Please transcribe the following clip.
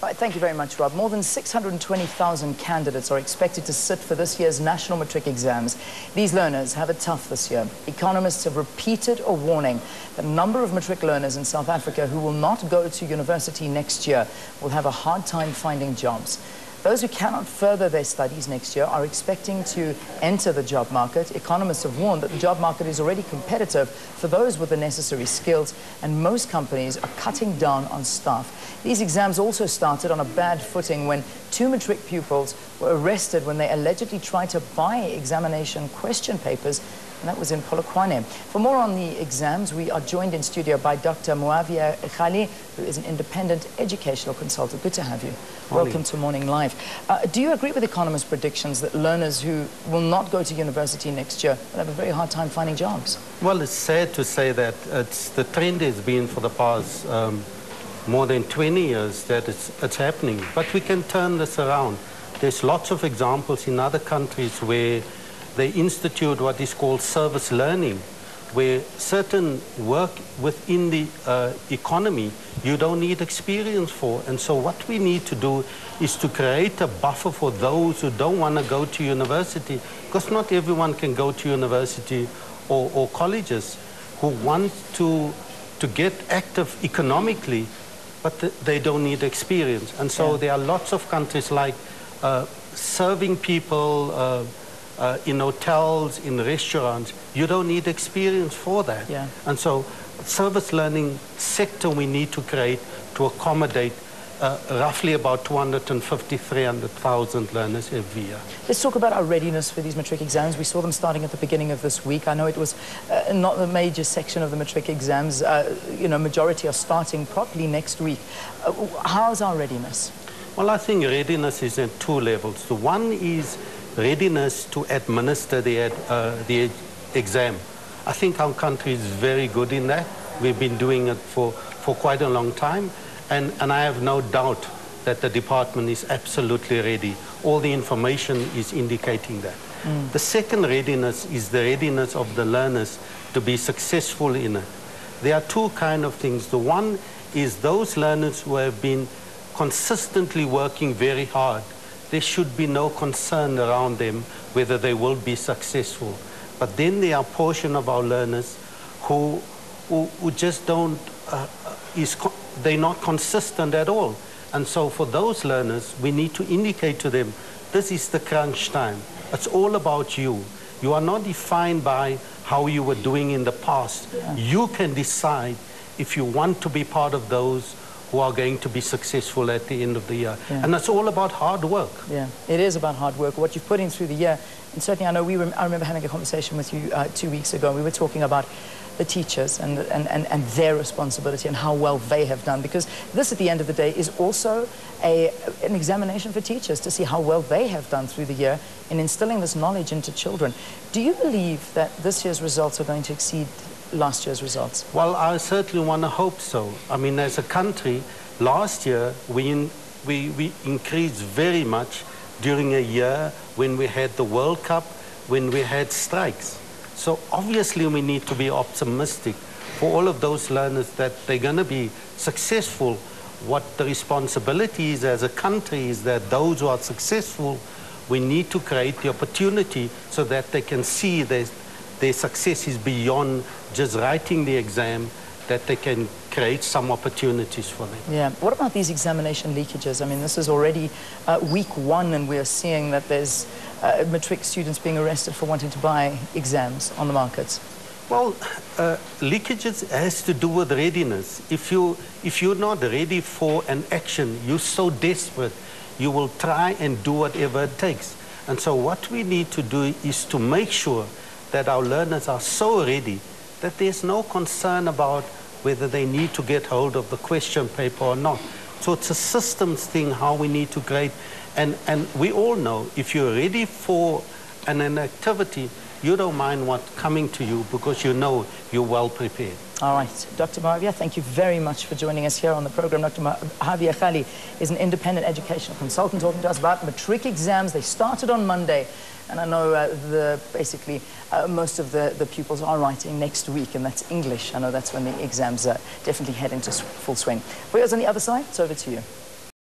Right, thank you very much, Rob. More than 620,000 candidates are expected to sit for this year's national Matric exams. These learners have it tough this year. Economists have repeated a warning that a number of Matric learners in South Africa who will not go to university next year will have a hard time finding jobs. Those who cannot further their studies next year are expecting to enter the job market. Economists have warned that the job market is already competitive for those with the necessary skills, and most companies are cutting down on staff. These exams also started on a bad footing when 2 Matric pupils were arrested when they allegedly tried to buy examination question papers, and that was in Polokwane. For more on the exams, we are joined in studio by Dr. Muavia Khali, who is an independent educational consultant. Good to have you. Morning. Welcome to Morning Live. Do you agree with economists' predictions that learners who will not go to university next year will have a very hard time finding jobs? Well, it's sad to say that the trend has been for the past more than 20 years that it's happening. But we can turn this around. There's lots of examples in other countries where they institute what is called service learning, where certain work within the economy you don't need experience for. And so what we need to do is to create a buffer for those who don't want to go to university, because not everyone can go to university or colleges, who want to get active economically, but they don't need experience. And so there are lots of countries like serving people in hotels, in restaurants. You don't need experience for that. Yeah. And so service learning sector we need to create to accommodate roughly about 250, 300,000 learners every year. Let's talk about our readiness for these Matric exams. We saw them starting at the beginning of this week. I know it was not the major section of the Matric exams. You know, majority are starting properly next week. How's our readiness? Well, I think readiness is at 2 levels. The one is readiness to administer the exam. I think our country is very good in that. We've been doing it for quite a long time. And I have no doubt that the department is absolutely ready. All the information is indicating that. The second readiness is the readiness of the learners to be successful in it. There are 2 kind of things. The one is those learners who have been consistently working very hard. There should be no concern around them whether they will be successful. But then there are a portion of our learners who just don't, they're not consistent at all. And so for those learners, we need to indicate to them, this is the crunch time. It's all about you. You are not defined by how you were doing in the past. Yeah. You can decide if you want to be part of those who are going to be successful at the end of the year. Yeah. And that's all about hard work. Yeah, it is about hard work, what you've put in through the year. And certainly I know I remember having a conversation with you 2 weeks ago, and we were talking about the teachers and their responsibility and how well they have done, because this at the end of the day is also an examination for teachers to see how well they have done through the year in instilling this knowledge into children. Do you believe that this year's results are going to exceed last year's results? Well, I certainly want to hope so. I mean, as a country, last year we increased very much during a year when we had the World Cup, when we had strikes. So obviously we need to be optimistic for all of those learners that they're going to be successful. What the responsibility is as a country is that those who are successful, we need to create the opportunity so that they can see their success is beyond just writing the exam, that they can create some opportunities for them. Yeah. What about these examination leakages? I mean, this is already week 1, and we're seeing that there's Matric students being arrested for wanting to buy exams on the markets. Well, leakages has to do with readiness. If you're not ready for an action, you're so desperate, you will try and do whatever it takes. And so what we need to do is to make sure that our learners are so ready that there's no concern about whether they need to get hold of the question paper or not. So it's a systems thing, how we need to create. And we all know if you're ready for an activity, you don't mind what's coming to you because you know you're well prepared. All right. Dr. Muavia, thank you very much for joining us here on the program. Dr. Muavia Khali is an independent educational consultant talking to us about Matric exams. They started on Monday. And I know basically most of the pupils are writing next week, and that's English. I know that's when the exams definitely head into full swing. For yours on the other side, it's over to you.